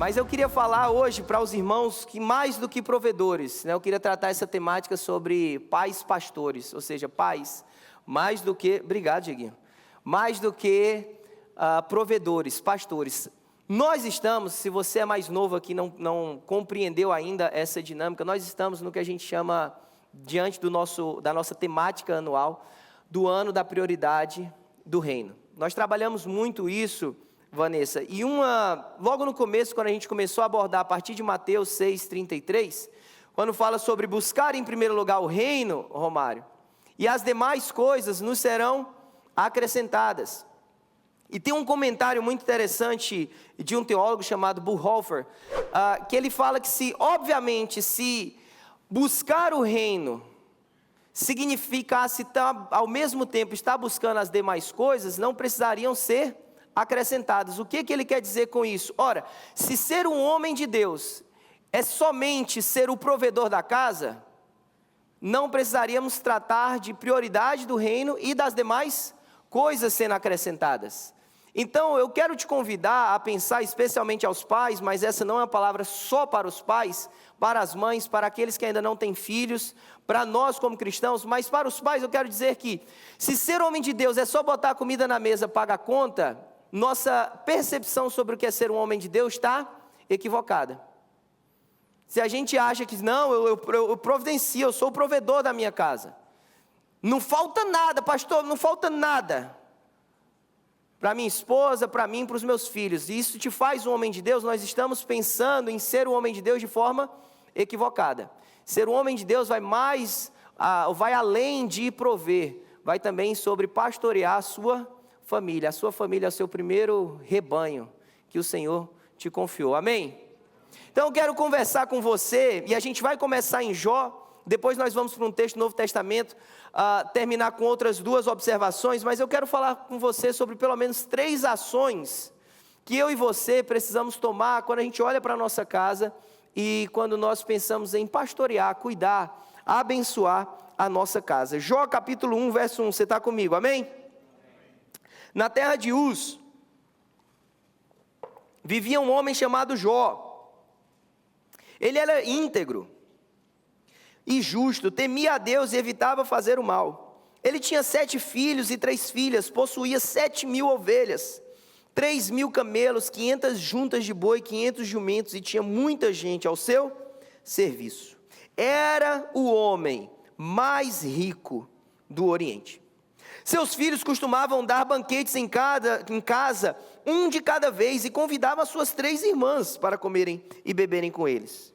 Mas eu queria falar hoje para os irmãos que mais do que provedores, né? Eu queria tratar essa temática sobre pais pastores, ou seja, pais, mais do que, obrigado Dieguinho, mais do que provedores, pastores. Nós estamos, se você é mais novo aqui, não compreendeu ainda essa dinâmica, nós estamos no que a gente chama, diante da nossa temática anual, do ano da prioridade do reino. Nós trabalhamos muito isso, Vanessa, e logo no começo, quando a gente começou a abordar a partir de Mateus 6,33, quando fala sobre buscar em primeiro lugar o reino, Romário, e as demais coisas nos serão acrescentadas. E tem um comentário muito interessante de um teólogo chamado Bonhoeffer, que ele fala que se buscar o reino significasse ao mesmo tempo estar buscando as demais coisas, não precisariam ser acrescentadas. O que ele quer dizer com isso? Ora, se ser um homem de Deus é somente ser o provedor da casa, não precisaríamos tratar de prioridade do reino e das demais coisas sendo acrescentadas. Então eu quero te convidar a pensar especialmente aos pais, mas essa não é uma palavra só para os pais, para as mães, para aqueles que ainda não têm filhos, para nós como cristãos, mas para os pais eu quero dizer que, se ser homem de Deus é só botar comida na mesa, pagar a conta, nossa percepção sobre o que é ser um homem de Deus está equivocada. Se a gente acha que não, eu providencio, eu sou o provedor da minha casa, não falta nada, pastor, não falta nada, para minha esposa, para mim, para os meus filhos, e isso te faz um homem de Deus, nós estamos pensando em ser um homem de Deus de forma equivocada. Ser um homem de Deus vai além de prover, vai também sobre pastorear a sua família é o seu primeiro rebanho que o Senhor te confiou, amém? Então eu quero conversar com você, e a gente vai começar em Jó, depois nós vamos para um texto do Novo Testamento, terminar com outras duas observações, mas eu quero falar com você sobre pelo menos 3 ações que eu e você precisamos tomar quando a gente olha para a nossa casa e quando nós pensamos em pastorear, cuidar, abençoar a nossa casa. Jó capítulo 1, verso 1, você está comigo, amém? Na terra de Uz, vivia um homem chamado Jó. Ele era íntegro e justo, temia a Deus e evitava fazer o mal. Ele tinha 7 filhos e 3 filhas, possuía 7.000 ovelhas, 3.000 camelos, 500 juntas de boi, 500 jumentos, e tinha muita gente ao seu serviço. Era o homem mais rico do Oriente. Seus filhos costumavam dar banquetes em casa, um de cada vez, e convidavam as suas 3 irmãs para comerem e beberem com eles.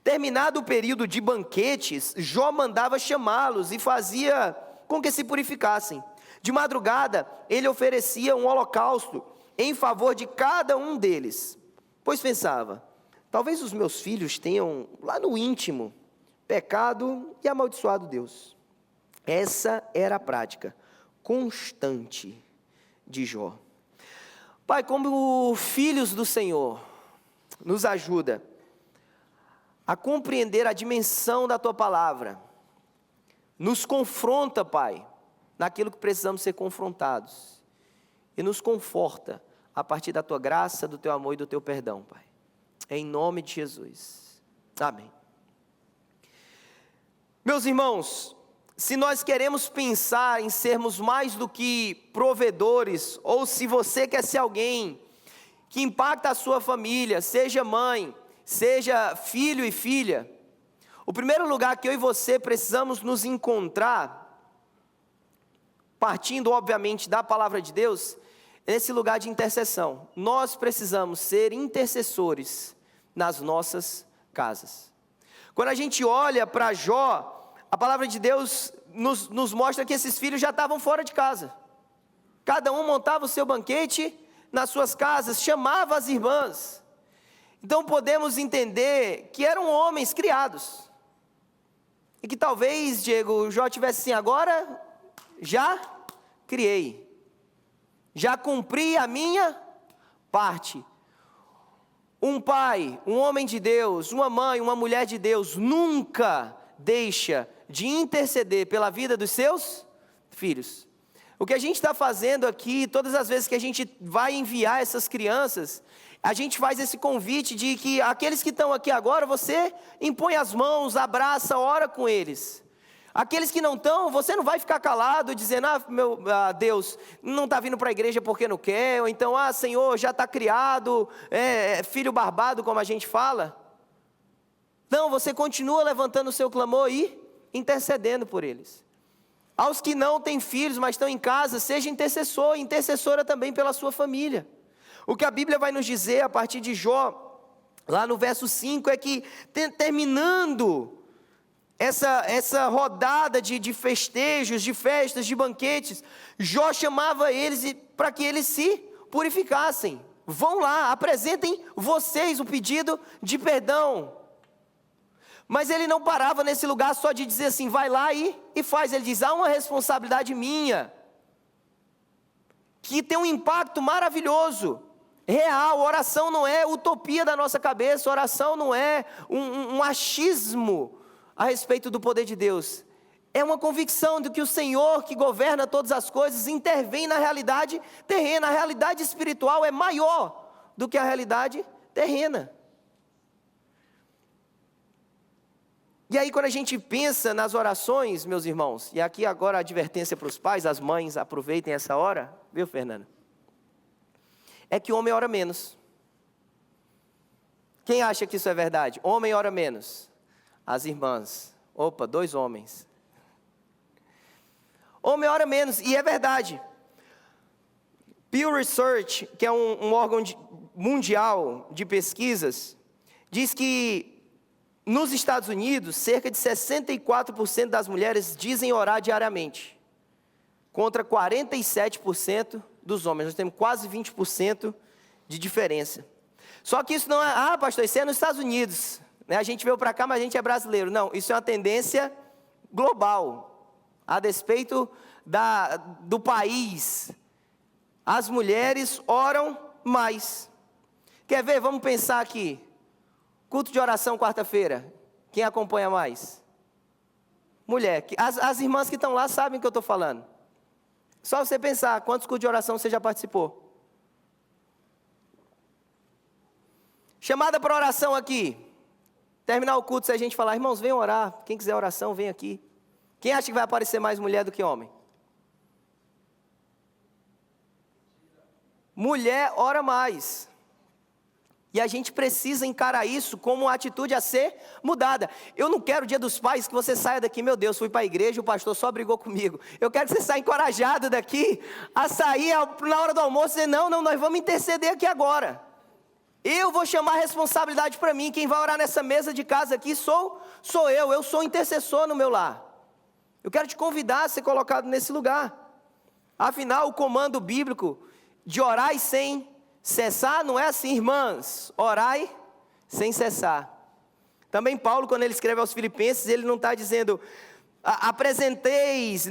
Terminado o período de banquetes, Jó mandava chamá-los e fazia com que se purificassem. De madrugada, ele oferecia um holocausto em favor de cada um deles, pois pensava, talvez os meus filhos tenham lá no íntimo pecado e amaldiçoado Deus. Essa era a prática constante de Jó. Pai, como filhos do Senhor, nos ajuda a compreender a dimensão da Tua palavra, nos confronta, Pai, naquilo que precisamos ser confrontados, e nos conforta a partir da Tua graça, do Teu amor e do Teu perdão, Pai, em nome de Jesus, amém. Meus irmãos, se nós queremos pensar em sermos mais do que provedores, ou se você quer ser alguém que impacta a sua família, seja mãe, seja filho e filha, o primeiro lugar que eu e você precisamos nos encontrar, partindo obviamente da palavra de Deus, é nesse lugar de intercessão. Nós precisamos ser intercessores nas nossas casas. Quando a gente olha para Jó, a palavra de Deus nos mostra que esses filhos já estavam fora de casa. Cada um montava o seu banquete nas suas casas, chamava as irmãs. Então podemos entender que eram homens criados. E que talvez, Diego, Jó tivesse assim, agora já criei. Já cumpri a minha parte. Um pai, um homem de Deus, uma mãe, uma mulher de Deus, nunca deixa de interceder pela vida dos seus filhos. O que a gente está fazendo aqui, todas as vezes que a gente vai enviar essas crianças, a gente faz esse convite de que aqueles que estão aqui agora, você impõe as mãos, abraça, ora com eles. Aqueles que não estão, você não vai ficar calado dizendo, Deus, não está vindo para a igreja porque não quer, ou então, Senhor, já está criado, filho barbado, como a gente fala. Não, você continua levantando o seu clamor e intercedendo por eles. Aos que não têm filhos, mas estão em casa, seja intercessor e intercessora também pela sua família. O que a Bíblia vai nos dizer a partir de Jó, lá no verso 5, é que terminando essa rodada de festejos, de festas, de banquetes, Jó chamava eles para que eles se purificassem. Vão lá, apresentem vocês o pedido de perdão. Mas ele não parava nesse lugar só de dizer assim, vai lá e faz. Ele diz, há uma responsabilidade minha, que tem um impacto maravilhoso, real. Oração não é utopia da nossa cabeça, oração não é um achismo a respeito do poder de Deus. É uma convicção de que o Senhor, que governa todas as coisas, intervém na realidade terrena. A realidade espiritual é maior do que a realidade terrena. E aí quando a gente pensa nas orações, meus irmãos, e aqui agora a advertência para os pais, as mães, aproveitem essa hora, viu, Fernanda? É que o homem ora menos. Quem acha que isso é verdade? Homem ora menos. As irmãs. Opa, 2 homens. Homem ora menos, e é verdade. Pew Research, que é um órgão mundial de pesquisas, diz que nos Estados Unidos, cerca de 64% das mulheres dizem orar diariamente, contra 47% dos homens. Nós temos quase 20% de diferença. Só que isso não é, pastor, isso é nos Estados Unidos, né? A gente veio para cá, mas a gente é brasileiro. Não, isso é uma tendência global, a despeito do país. As mulheres oram mais. Quer ver? Vamos pensar aqui. Culto de oração quarta-feira, quem acompanha mais? Mulher. As irmãs que estão lá sabem o que eu estou falando. Só você pensar, quantos cultos de oração você já participou? Chamada para oração aqui. Terminar o culto, se a gente falar, irmãos, venham orar. Quem quiser oração, vem aqui. Quem acha que vai aparecer mais mulher do que homem? Mulher ora mais. E a gente precisa encarar isso como uma atitude a ser mudada. Eu não quero o dia dos pais que você saia daqui, meu Deus, fui para a igreja, o pastor só brigou comigo. Eu quero que você saia encorajado daqui, a sair na hora do almoço e dizer, não, nós vamos interceder aqui agora. Eu vou chamar a responsabilidade para mim, quem vai orar nessa mesa de casa aqui sou eu sou intercessor no meu lar. Eu quero te convidar a ser colocado nesse lugar. Afinal, o comando bíblico de orar e sem cessar não é assim, irmãs, orai sem cessar. Também Paulo, quando ele escreve aos Filipenses, ele não está dizendo, apresenteis,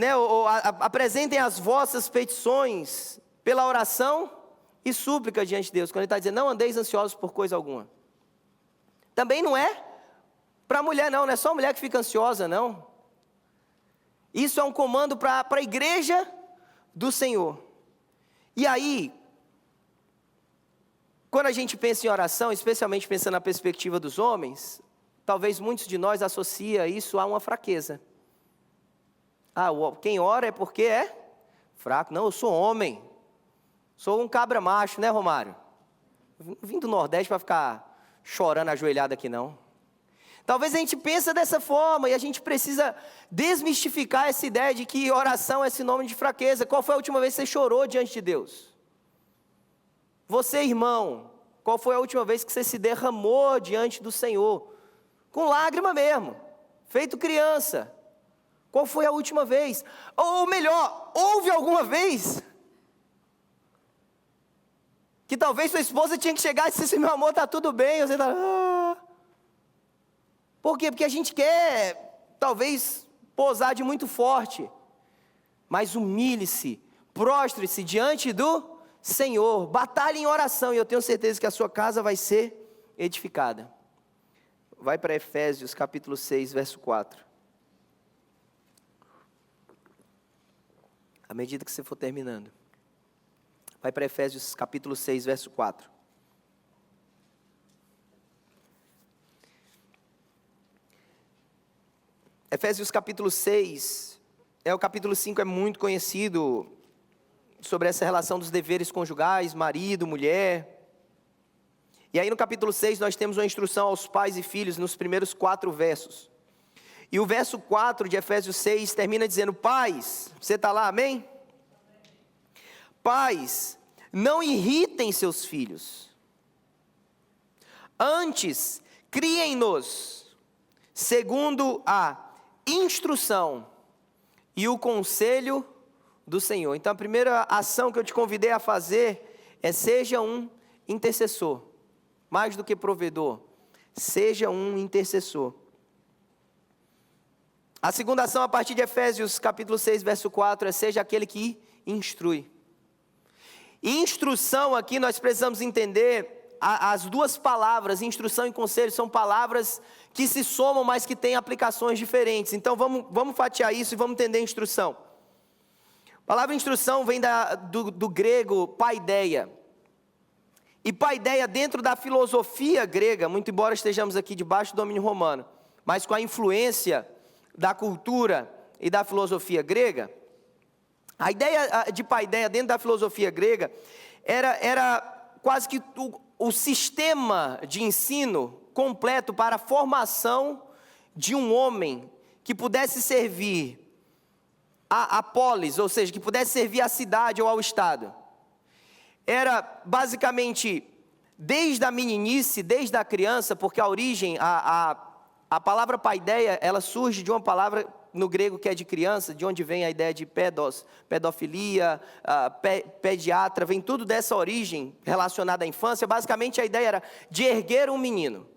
apresentem as vossas petições pela oração e súplica diante de Deus. Quando ele está dizendo, não andeis ansiosos por coisa alguma. Também não é para a mulher não é só a mulher que fica ansiosa, não. Isso é um comando para a igreja do Senhor. E aí, quando a gente pensa em oração, especialmente pensando na perspectiva dos homens, talvez muitos de nós associem isso a uma fraqueza. Quem ora é porque é fraco. Não, eu sou homem. Sou um cabra macho, né, Romário? Não vim do Nordeste para ficar chorando ajoelhado aqui, não. Talvez a gente pense dessa forma e a gente precisa desmistificar essa ideia de que oração é sinônimo de fraqueza. Qual foi a última vez que você chorou diante de Deus? Você, irmão, qual foi a última vez que você se derramou diante do Senhor? Com lágrima mesmo, feito criança. Qual foi a última vez? Ou melhor, houve alguma vez que talvez sua esposa tinha que chegar e dizer assim, meu amor, está tudo bem. Você está... Por quê? Porque a gente quer, talvez, posar de muito forte. Mas humilhe-se, prostre-se diante do Senhor, batalhe em oração, e eu tenho certeza que a sua casa vai ser edificada. Vai para Efésios capítulo 6, verso 4. À medida que você for terminando. Vai para Efésios capítulo 6, verso 4. Efésios capítulo 6, o capítulo 5 é muito conhecido sobre essa relação dos deveres conjugais, marido, mulher. E aí no capítulo 6 nós temos uma instrução aos pais e filhos nos primeiros 4 versos. E o verso 4 de Efésios 6 termina dizendo: pais, você está lá, amém? Pais, não irritem seus filhos. Antes, criem-nos segundo a instrução e o conselho do Senhor. Então a primeira ação que eu te convidei a fazer é: seja um intercessor. Mais do que provedor, seja um intercessor. A segunda ação a partir de Efésios capítulo 6, verso 4 é: seja aquele que instrui. E instrução aqui nós precisamos entender, as duas palavras, instrução e conselho, são palavras que se somam, mas que têm aplicações diferentes. Então vamos fatiar isso e vamos entender instrução. A palavra instrução vem do grego paideia. E paideia dentro da filosofia grega, muito embora estejamos aqui debaixo do domínio romano, mas com a influência da cultura e da filosofia grega, a ideia de paideia dentro da filosofia grega era quase que o sistema de ensino completo para a formação de um homem que pudesse servir a polis, ou seja, que pudesse servir à cidade ou ao estado. Era basicamente desde a meninice, desde a criança, porque a origem, a palavra paideia, ela surge de uma palavra no grego que é de criança, de onde vem a ideia de pedofilia, pediatra, vem tudo dessa origem relacionada à infância. Basicamente a ideia era de erguer um menino.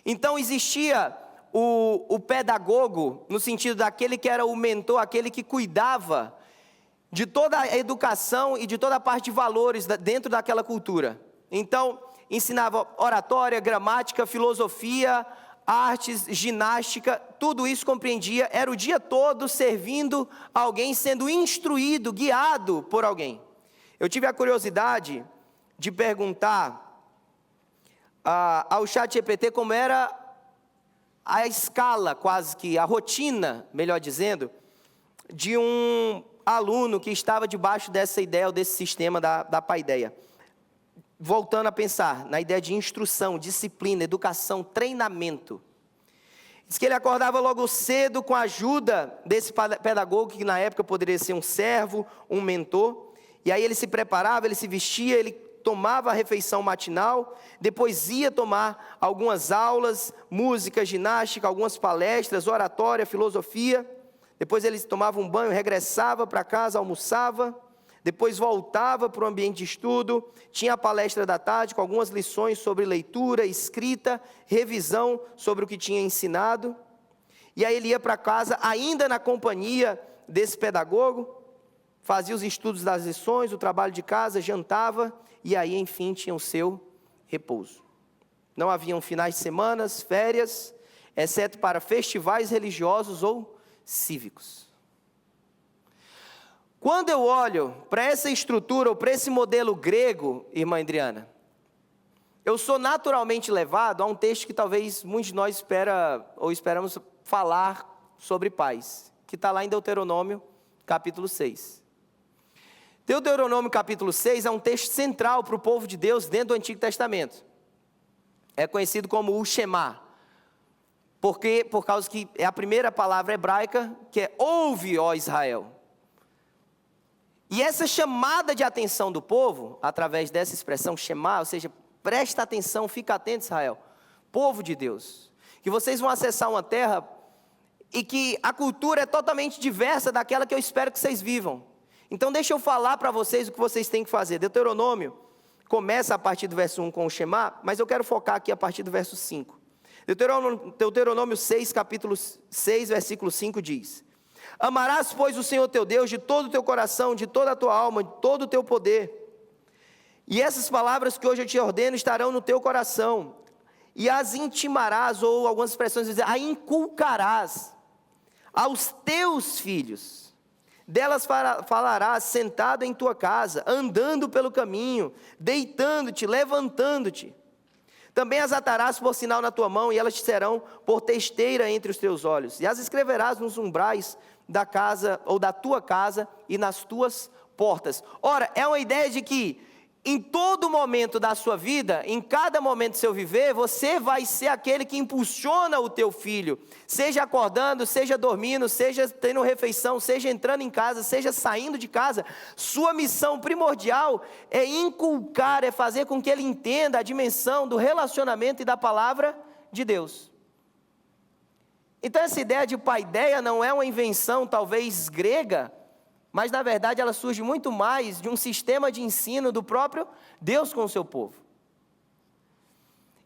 Então existia o pedagogo, no sentido daquele que era o mentor, aquele que cuidava de toda a educação e de toda a parte de valores dentro daquela cultura. Então ensinava oratória, gramática, filosofia, artes, ginástica, tudo isso compreendia, era o dia todo servindo alguém, sendo instruído, guiado por alguém. Eu tive a curiosidade de perguntar ao ChatGPT como era a escala, quase que a rotina, melhor dizendo, de um aluno que estava debaixo dessa ideia ou desse sistema da paideia. Voltando a pensar na ideia de instrução, disciplina, educação, treinamento. Diz que ele acordava logo cedo com a ajuda desse pedagogo, que na época poderia ser um servo, um mentor. E aí ele se preparava, ele se vestia, ele tomava a refeição matinal, depois ia tomar algumas aulas, música, ginástica, algumas palestras, oratória, filosofia. Depois ele tomava um banho, regressava para casa, almoçava. Depois voltava para o ambiente de estudo, tinha a palestra da tarde com algumas lições sobre leitura, escrita, revisão sobre o que tinha ensinado. E aí ele ia para casa, ainda na companhia desse pedagogo, fazia os estudos das lições, o trabalho de casa, jantava, e aí enfim tinha o seu repouso. Não haviam finais de semana, férias, exceto para festivais religiosos ou cívicos. Quando eu olho para essa estrutura, ou para esse modelo grego, irmã Adriana, eu sou naturalmente levado a um texto que talvez muitos de nós esperamos falar sobre pais, que está lá em Deuteronômio, capítulo 6. Deuteronômio, capítulo 6, é um texto central para o povo de Deus dentro do Antigo Testamento. É conhecido como o Shema, por causa que é a primeira palavra hebraica, que é ouve, ó Israel. E essa chamada de atenção do povo, através dessa expressão Shema, ou seja, presta atenção, fica atento, Israel, povo de Deus, que vocês vão acessar uma terra e que a cultura é totalmente diversa daquela que eu espero que vocês vivam. Então deixa eu falar para vocês o que vocês têm que fazer. Deuteronômio começa a partir do verso 1 com o Shema, mas eu quero focar aqui a partir do verso 5. Deuteronômio 6, capítulo 6, versículo 5 diz: amarás, pois, o Senhor teu Deus de todo o teu coração, de toda a tua alma, de todo o teu poder. E essas palavras que hoje eu te ordeno estarão no teu coração. E as intimarás, ou algumas expressões dizem, a inculcarás aos teus filhos. Delas falarás sentado em tua casa, andando pelo caminho, deitando-te, levantando-te. Também as atarás por sinal na tua mão, e elas te serão por testeira entre os teus olhos. E as escreverás nos umbrais da casa, ou da tua casa, e nas tuas portas. Ora, é uma ideia de que em todo momento da sua vida, em cada momento do seu viver, você vai ser aquele que impulsiona o teu filho, seja acordando, seja dormindo, seja tendo refeição, seja entrando em casa, seja saindo de casa. Sua missão primordial é inculcar, é fazer com que ele entenda a dimensão do relacionamento e da palavra de Deus. Então essa ideia de paideia não é uma invenção talvez grega, mas na verdade ela surge muito mais de um sistema de ensino do próprio Deus com o seu povo.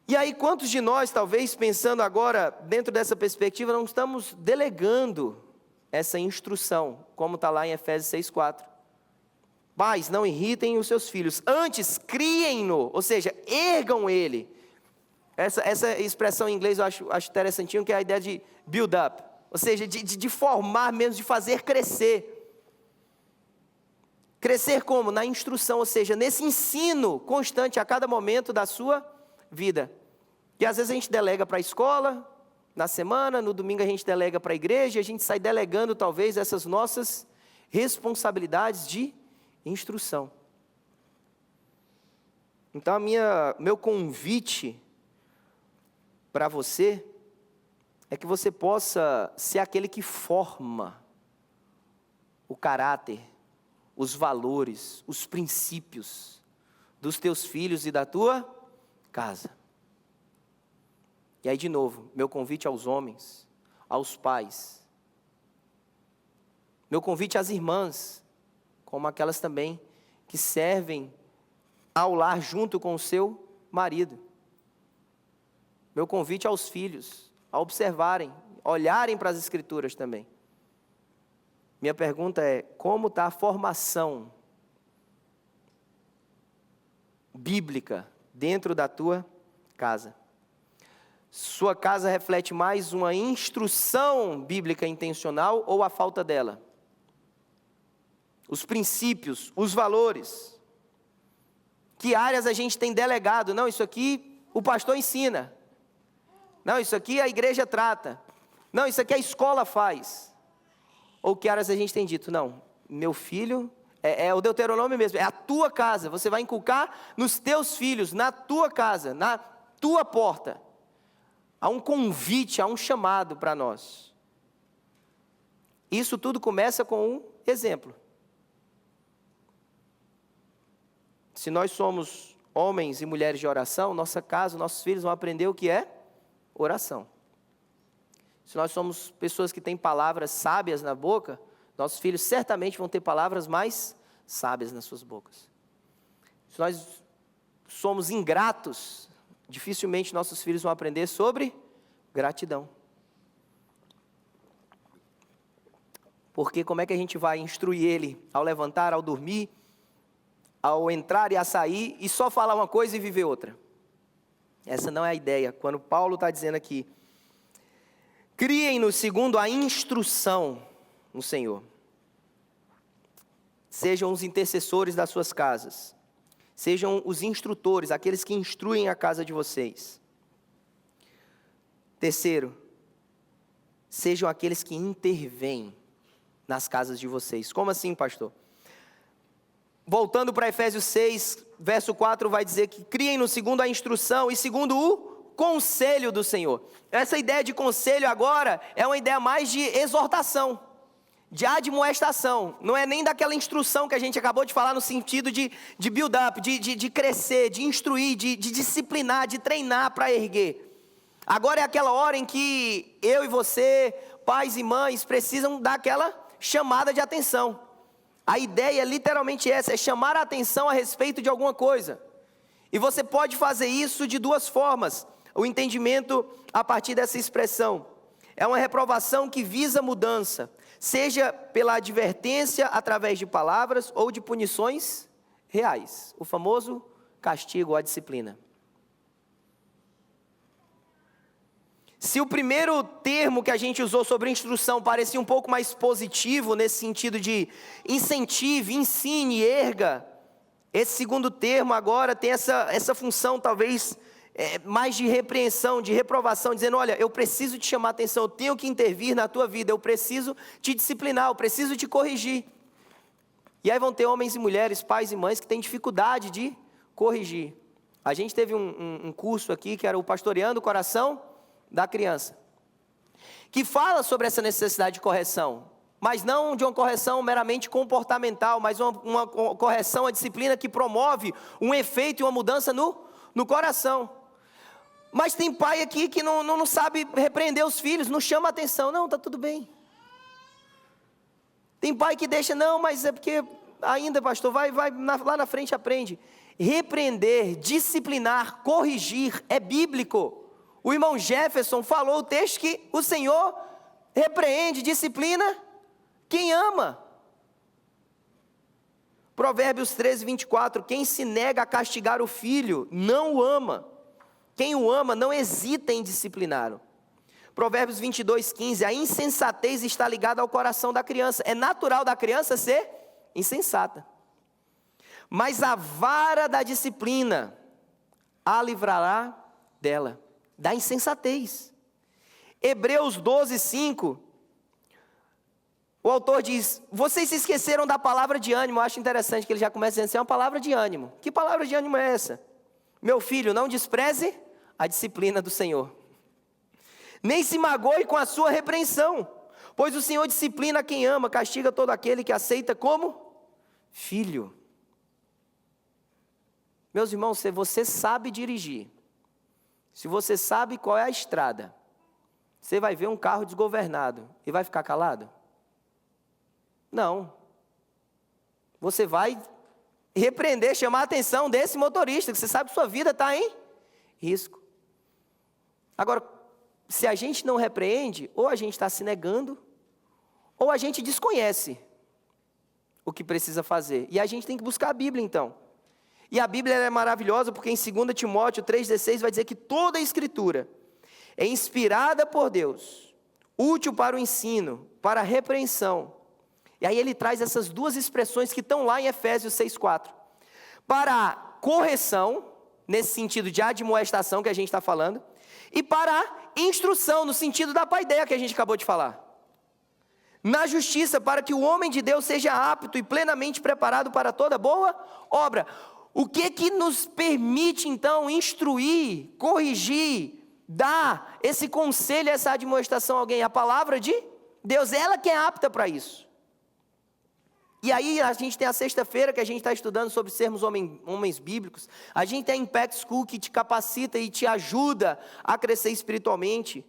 E aí quantos de nós, talvez pensando agora dentro dessa perspectiva, não estamos delegando essa instrução, como está lá em Efésios 6,4. Pais, não irritem os seus filhos, antes criem-no, ou seja, ergam ele. Essa expressão em inglês eu acho interessantinho, que é a ideia de build up, ou seja, de formar mesmo, de fazer crescer. Crescer como? Na instrução, ou seja, nesse ensino constante a cada momento da sua vida. E às vezes a gente delega para a escola, na semana, no domingo a gente delega para a igreja, a gente sai delegando talvez essas nossas responsabilidades de instrução. Então meu convite para você é que você possa ser aquele que forma o caráter, os valores, os princípios dos teus filhos e da tua casa. E aí de novo, meu convite aos homens, aos pais, meu convite às irmãs, como aquelas também que servem ao lar junto com o seu marido. Meu convite aos filhos, a observarem, olharem para as escrituras também. Minha pergunta é, como está a formação bíblica dentro da tua casa? Sua casa reflete mais uma instrução bíblica intencional ou a falta dela? Os princípios, os valores. Que áreas a gente tem delegado? Não, isso aqui o pastor ensina. Não, isso aqui a igreja trata. Não, isso aqui a escola faz. Ou que áreas a gente tem dito? Não, meu filho, é o Deuteronômio mesmo, é a tua casa, você vai inculcar nos teus filhos, na tua casa, na tua porta. Há um convite, há um chamado para nós. Isso tudo começa com um exemplo. Se nós somos homens e mulheres de oração, nossa casa, nossos filhos vão aprender o que é oração. Se nós somos pessoas que têm palavras sábias na boca, nossos filhos certamente vão ter palavras mais sábias nas suas bocas. Se nós somos ingratos, dificilmente nossos filhos vão aprender sobre gratidão. Porque como é que a gente vai instruir ele ao levantar, ao dormir, ao entrar e a sair, e só falar uma coisa e viver outra? Essa não é a ideia. Quando Paulo está dizendo aqui, criem-no segundo a instrução no Senhor. Sejam os intercessores das suas casas. Sejam os instrutores, aqueles que instruem a casa de vocês. Terceiro, sejam aqueles que intervêm nas casas de vocês. Como assim, pastor? Voltando para Efésios 6, verso 4, vai dizer que criem-no segundo a instrução e segundo o conselho do Senhor. Essa ideia de conselho agora é uma ideia mais de exortação, de admoestação. Não é nem daquela instrução que a gente acabou de falar no sentido de build up, de crescer, de instruir, de disciplinar, de treinar para erguer. Agora é aquela hora em que eu e você, pais e mães, precisam dar aquela chamada de atenção. A ideia é literalmente essa, é chamar a atenção a respeito de alguma coisa. E você pode fazer isso de duas formas. O entendimento a partir dessa expressão é uma reprovação que visa mudança, seja pela advertência através de palavras ou de punições reais. O famoso castigo ou a disciplina. Se o primeiro termo que a gente usou sobre instrução parecia um pouco mais positivo, nesse sentido de incentive, ensine, erga, esse segundo termo agora tem essa função talvez mais de repreensão, de reprovação, dizendo, olha, eu preciso te chamar a atenção, eu tenho que intervir na tua vida, eu preciso te disciplinar, eu preciso te corrigir. E aí vão ter homens e mulheres, pais e mães que têm dificuldade de corrigir. A gente teve um curso aqui que era o Pastoreando o Coração da Criança, que fala sobre essa necessidade de correção, mas não de uma correção meramente comportamental, mas uma correção, a disciplina que promove um efeito e uma mudança no coração. Mas tem pai aqui que não sabe repreender os filhos, não chama atenção, não, está tudo bem. Tem pai que deixa, não, mas é porque ainda, pastor, vai lá na frente aprende. Repreender, disciplinar, corrigir é bíblico. O irmão Jefferson falou o texto que o Senhor repreende, disciplina quem ama. Provérbios 13, 24, quem se nega a castigar o filho, não o ama. Quem o ama não hesita em discipliná-lo. Provérbios 22, 15, a insensatez está ligada ao coração da criança. É natural da criança ser insensata. Mas a vara da disciplina a livrará dela, da insensatez. Hebreus 12, 5, o autor diz, vocês se esqueceram da palavra de ânimo. Eu acho interessante que ele já começa dizendo assim, é uma palavra de ânimo. Que palavra de ânimo é essa? Meu filho, não despreze a disciplina do Senhor, nem se magoe com a sua repreensão, pois o Senhor disciplina quem ama, castiga todo aquele que aceita como filho. Meus irmãos, se você sabe dirigir, se você sabe qual é a estrada, você vai ver um carro desgovernado e vai ficar calado? Não. Você vai repreender, chamar a atenção desse motorista, que você sabe que sua vida está em risco. Agora, se a gente não repreende, ou a gente está se negando, ou a gente desconhece o que precisa fazer. E a gente tem que buscar a Bíblia então. E a Bíblia é maravilhosa porque em 2 Timóteo 3,16 vai dizer que toda a Escritura é inspirada por Deus, útil para o ensino, para a repreensão. E aí ele traz essas duas expressões que estão lá em Efésios 6,4. Para a correção, nesse sentido de admoestação que a gente está falando, e para a instrução, no sentido da paideia que a gente acabou de falar. Na justiça, para que o homem de Deus seja apto e plenamente preparado para toda boa obra. O que nos permite, então, instruir, corrigir, dar esse conselho, essa admoestação a alguém? A palavra de Deus, ela que é apta para isso. E aí a gente tem a sexta-feira que a gente está estudando sobre sermos homens bíblicos. A gente tem a Impact School que te capacita e te ajuda a crescer espiritualmente.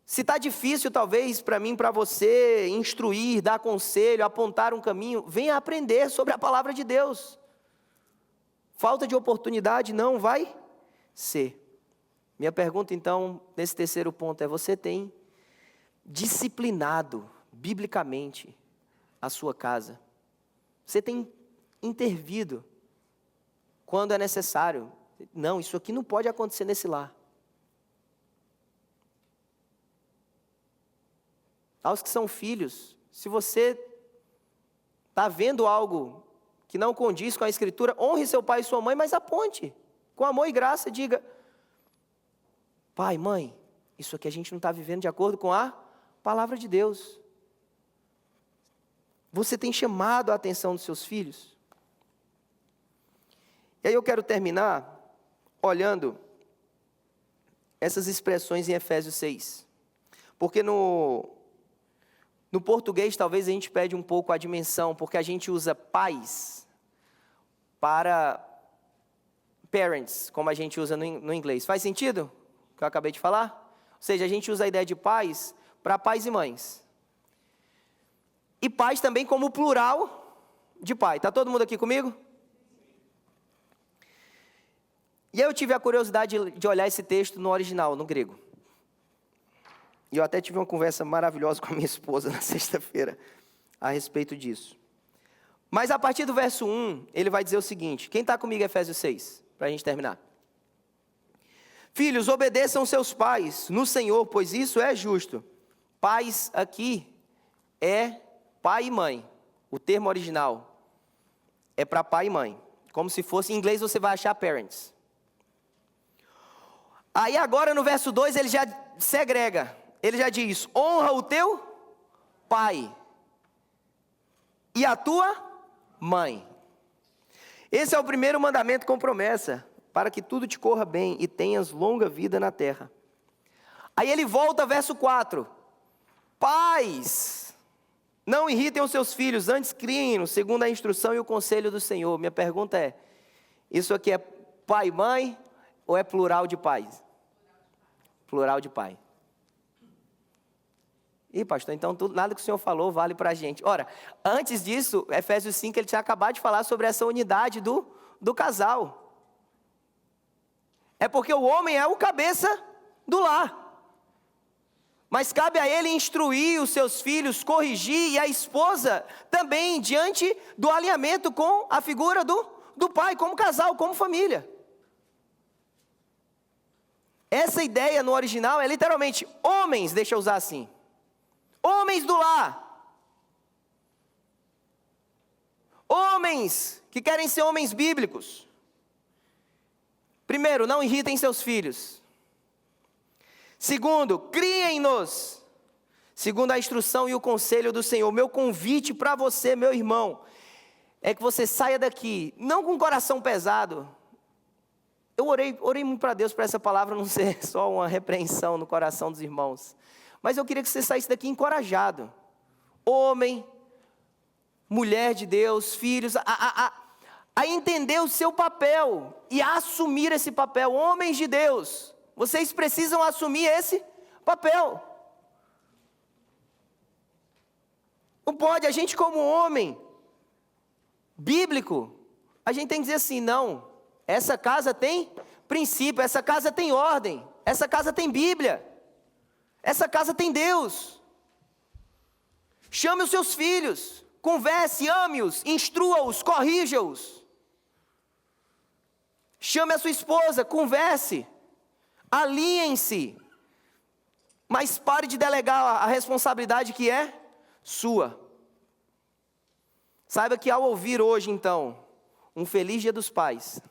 Se está difícil talvez para mim, para você, instruir, dar conselho, apontar um caminho, venha aprender sobre a palavra de Deus. Falta de oportunidade não vai ser. Minha pergunta então, nesse terceiro ponto é, você tem disciplinado biblicamente a sua casa? Você tem intervido quando é necessário? Não, isso aqui não pode acontecer nesse lar. Aos que são filhos, se você está vendo algo que não condiz com a Escritura, honre seu pai e sua mãe, mas aponte, com amor e graça, diga, pai, mãe, isso aqui a gente não está vivendo de acordo com a palavra de Deus. Você tem chamado a atenção dos seus filhos? E aí eu quero terminar olhando essas expressões em Efésios 6. Porque no português talvez a gente perde um pouco a dimensão, porque a gente usa pais para parents, como a gente usa no inglês. Faz sentido o que eu acabei de falar? Ou seja, a gente usa a ideia de pais para pais e mães. E pais também como plural de pai. Está todo mundo aqui comigo? E eu tive a curiosidade de olhar esse texto no original, no grego. E eu até tive uma conversa maravilhosa com a minha esposa na sexta-feira a respeito disso. Mas a partir do verso 1, ele vai dizer o seguinte. Quem está comigo em Efésios 6? Para a gente terminar. Filhos, obedeçam seus pais no Senhor, pois isso é justo. Pais aqui é pai e mãe. O termo original é para pai e mãe. Como se fosse, em inglês você vai achar parents. Aí agora no verso 2 ele já segrega. Ele já diz, honra o teu pai e a tua mãe. Esse é o primeiro mandamento com promessa, para que tudo te corra bem e tenhas longa vida na terra. Aí ele volta, verso 4. Pais, não irritem os seus filhos, antes criem-nos, segundo a instrução e o conselho do Senhor. Minha pergunta é, isso aqui é pai e mãe, ou é plural de pais? Plural de pai. Ih, pastor, então nada que o Senhor falou vale para a gente. Ora, antes disso, Efésios 5, ele tinha acabado de falar sobre essa unidade do casal. É porque o homem é o cabeça do lar. Mas cabe a ele instruir os seus filhos, corrigir, e a esposa também, diante do alinhamento com a figura do pai, como casal, como família. Essa ideia no original é literalmente, homens, deixa eu usar assim. Homens do lar. Homens que querem ser homens bíblicos. Primeiro, não irritem seus filhos. Segundo, criem-nos, segundo a instrução e o conselho do Senhor. Meu convite para você, meu irmão, é que você saia daqui, não com o coração pesado. Eu orei muito para Deus para essa palavra não ser só uma repreensão no coração dos irmãos. Mas eu queria que você saísse daqui encorajado. Homem, mulher de Deus, filhos, a entender o seu papel e a assumir esse papel. Homens de Deus, vocês precisam assumir esse papel. Não pode, a gente como homem bíblico, a gente tem que dizer assim, não, essa casa tem princípio, essa casa tem ordem, essa casa tem Bíblia, essa casa tem Deus. Chame os seus filhos, converse, ame-os, instrua-os, corrija-os. Chame a sua esposa, converse, alinhem-se, mas pare de delegar a responsabilidade que é sua. Saiba que ao ouvir hoje então, um feliz Dia dos Pais,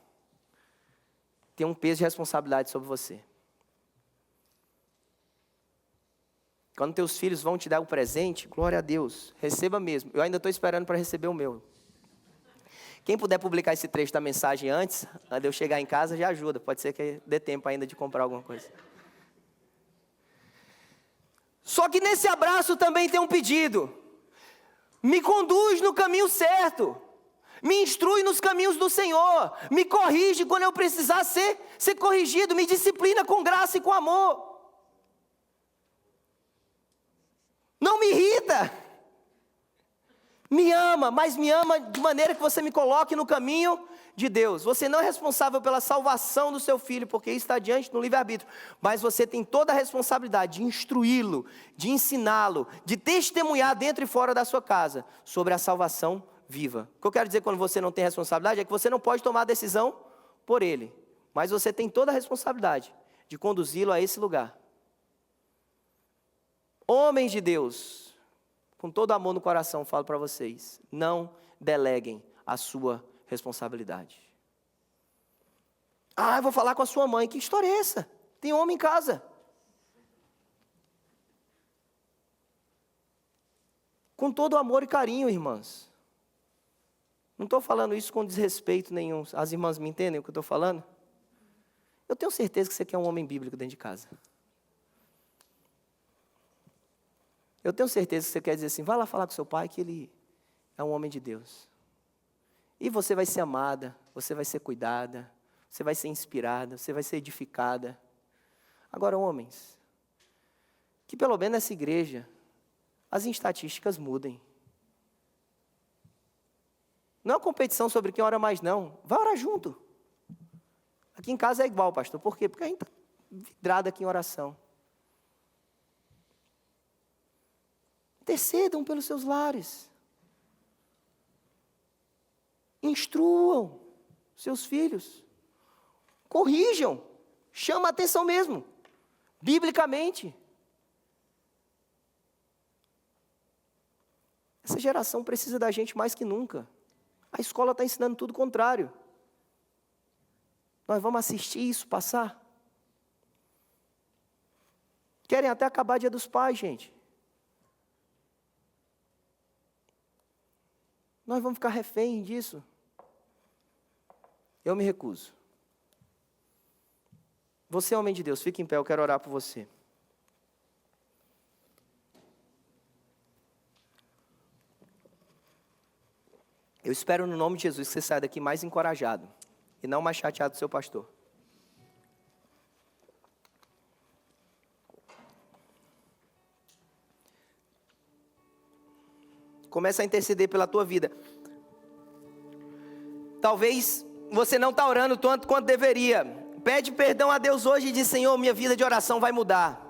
tem um peso de responsabilidade sobre você. Quando teus filhos vão te dar um presente, glória a Deus, receba mesmo. Eu ainda estou esperando para receber o meu. Quem puder publicar esse trecho da mensagem antes de eu chegar em casa, já ajuda. Pode ser que dê tempo ainda de comprar alguma coisa. Só que nesse abraço também tem um pedido. Me conduz no caminho certo. Me instrui nos caminhos do Senhor. Me corrige quando eu precisar ser corrigido. Me disciplina com graça e com amor. Não me irrita. Me ama, mas me ama de maneira que você me coloque no caminho de Deus. Você não é responsável pela salvação do seu filho, porque isso está diante do livre-arbítrio. Mas você tem toda a responsabilidade de instruí-lo, de ensiná-lo, de testemunhar dentro e fora da sua casa sobre a salvação viva. O que eu quero dizer quando você não tem responsabilidade é que você não pode tomar a decisão por ele. Mas você tem toda a responsabilidade de conduzi-lo a esse lugar. Homens de Deus, com todo amor no coração, falo para vocês, não deleguem a sua responsabilidade. Ah, eu vou falar com a sua mãe. Que história é essa? Tem homem em casa. Com todo amor e carinho, irmãs. Não estou falando isso com desrespeito nenhum. As irmãs me entendem o que eu estou falando? Eu tenho certeza que você quer um homem bíblico dentro de casa. Eu tenho certeza que você quer dizer assim, vai lá falar com seu pai que ele é um homem de Deus. E você vai ser amada, você vai ser cuidada, você vai ser inspirada, você vai ser edificada. Agora, homens, que pelo menos nessa igreja, as estatísticas mudem. Não é uma competição sobre quem ora mais, não. Vai orar junto. Aqui em casa é igual, pastor. Por quê? Porque a gente está vidrado aqui em oração. Intercedam pelos seus lares. Instruam seus filhos. Corrijam. Chama a atenção mesmo, biblicamente. Essa geração precisa da gente mais que nunca. A escola está ensinando tudo o contrário. Nós vamos assistir isso passar? Querem até acabar Dia dos Pais, gente. Nós vamos ficar refém disso? Eu me recuso. Você é homem de Deus, fique em pé, eu quero orar por você. Eu espero no nome de Jesus que você saia daqui mais encorajado e não mais chateado do seu pastor. Começa a interceder pela tua vida. Talvez você não está orando tanto quanto deveria. Pede perdão a Deus hoje e diz: Senhor, minha vida de oração vai mudar.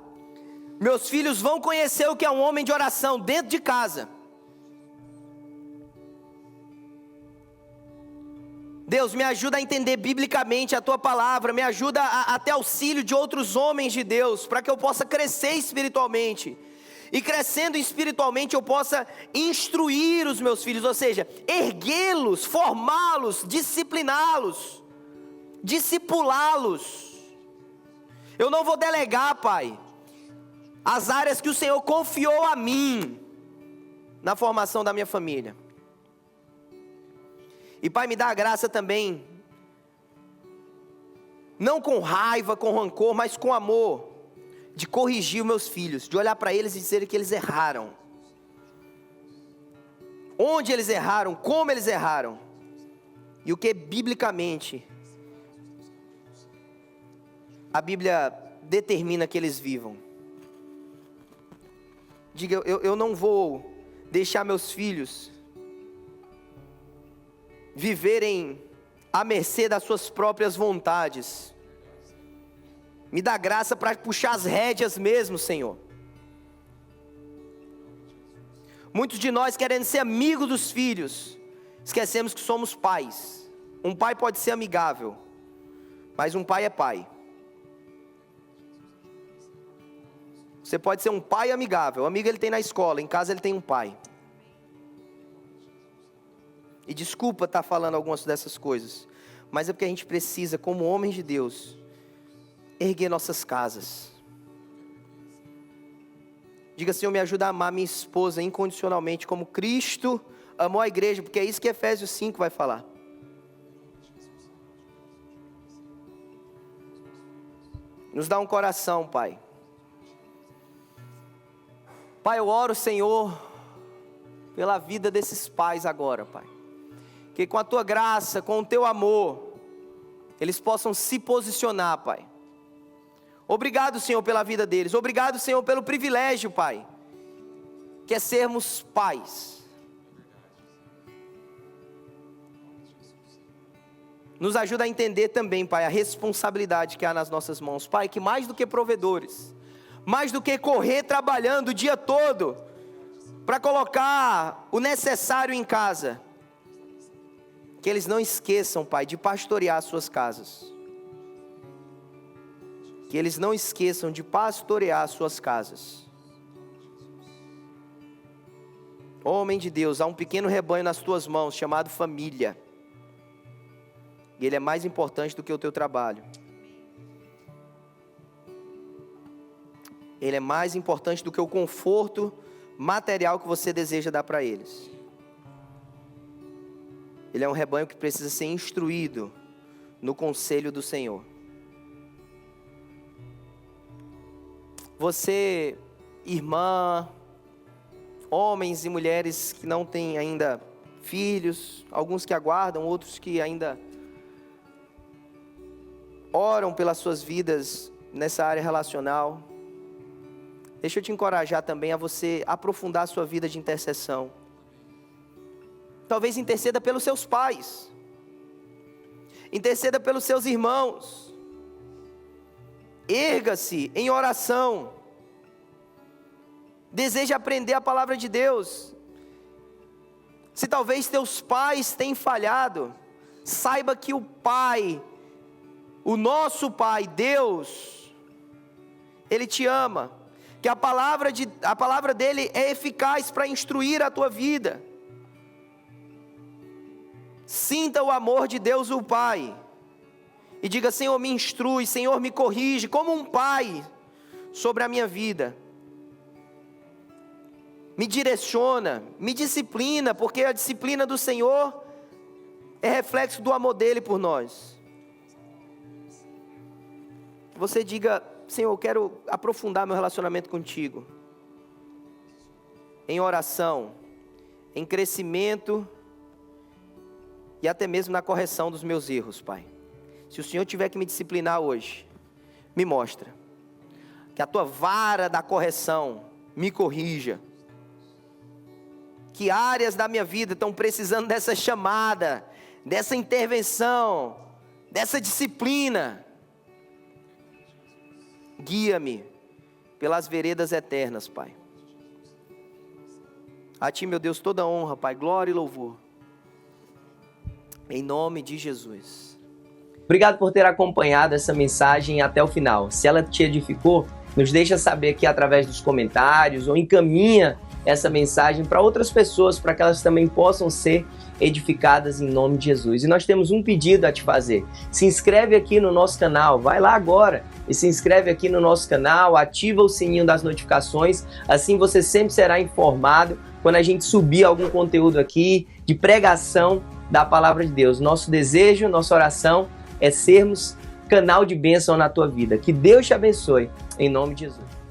Meus filhos vão conhecer o que é um homem de oração dentro de casa. Deus, me ajuda a entender biblicamente a Tua palavra. Me ajuda a ter auxílio de outros homens de Deus, para que eu possa crescer espiritualmente. E crescendo espiritualmente eu possa instruir os meus filhos, ou seja, erguê-los, formá-los, discipliná-los, discipulá-los. Eu não vou delegar, Pai, as áreas que o Senhor confiou a mim na formação da minha família. E Pai, me dá a graça também, não com raiva, com rancor, mas com amor, de corrigir os meus filhos, de olhar para eles e dizer que eles erraram. Onde eles erraram, como eles erraram. E o que biblicamente a Bíblia determina que eles vivam. Diga, eu não vou deixar meus filhos viverem à mercê das suas próprias vontades. Me dá graça para puxar as rédeas mesmo, Senhor. Muitos de nós, querendo ser amigos dos filhos, esquecemos que somos pais. Um pai pode ser amigável, mas um pai é pai. Você pode ser um pai amigável. Amigo ele tem na escola, em casa ele tem um pai. E desculpa estar falando algumas dessas coisas, mas é porque a gente precisa, como homens de Deus, erguer nossas casas. Diga: Senhor, me ajuda a amar minha esposa incondicionalmente, como Cristo amou a igreja, porque é isso que Efésios 5 vai falar. Nos dá um coração, Pai. Pai, eu oro, Senhor, pela vida desses pais agora, Pai. Que com a Tua graça, com o Teu amor, eles possam se posicionar, Pai. Obrigado, Senhor, pela vida deles. Obrigado, Senhor, pelo privilégio, Pai, que é sermos pais. Nos ajuda a entender também, Pai, a responsabilidade que há nas nossas mãos. Pai, que mais do que provedores, mais do que correr trabalhando o dia todo para colocar o necessário em casa, que eles não esqueçam, Pai, de pastorear suas casas. Que eles não esqueçam de pastorear suas casas. Homem de Deus, há um pequeno rebanho nas tuas mãos, chamado família. E ele é mais importante do que o teu trabalho. Ele é mais importante do que o conforto material que você deseja dar para eles. Ele é um rebanho que precisa ser instruído no conselho do Senhor. Você, irmã, homens e mulheres que não têm ainda filhos, alguns que aguardam, outros que ainda oram pelas suas vidas nessa área relacional. Deixa eu te encorajar também a você aprofundar a sua vida de intercessão. Talvez interceda pelos seus pais, interceda pelos seus irmãos. Erga-se em oração. Deseja aprender a palavra de Deus. Se talvez teus pais tenham falhado, saiba que o pai o nosso Pai, Deus, Ele te ama, que a palavra dele é eficaz para instruir a tua vida. Sinta o amor de Deus o Pai, e diga: Senhor, me instrui, Senhor, me corrige, como um pai sobre a minha vida. Me direciona, me disciplina, porque a disciplina do Senhor é reflexo do amor dele por nós. Você diga: Senhor, eu quero aprofundar meu relacionamento contigo, em oração, em crescimento e até mesmo na correção dos meus erros, Pai. Se o Senhor tiver que me disciplinar hoje, me mostra, que a tua vara da correção me corrija. Que áreas da minha vida estão precisando dessa chamada, dessa intervenção, dessa disciplina. Guia-me pelas veredas eternas, Pai. A Ti, meu Deus, toda honra, Pai, glória e louvor. Em nome de Jesus. Obrigado por ter acompanhado essa mensagem até o final. Se ela te edificou, nos deixa saber aqui através dos comentários, ou encaminha essa mensagem para outras pessoas, para que elas também possam ser edificadas em nome de Jesus. E nós temos um pedido a te fazer: se inscreve aqui no nosso canal, vai lá agora e se inscreve aqui no nosso canal, ativa o sininho das notificações, assim você sempre será informado quando a gente subir algum conteúdo aqui de pregação da palavra de Deus. Nosso desejo, nossa oração é sermos canal de bênção na tua vida. Que Deus te abençoe, em nome de Jesus.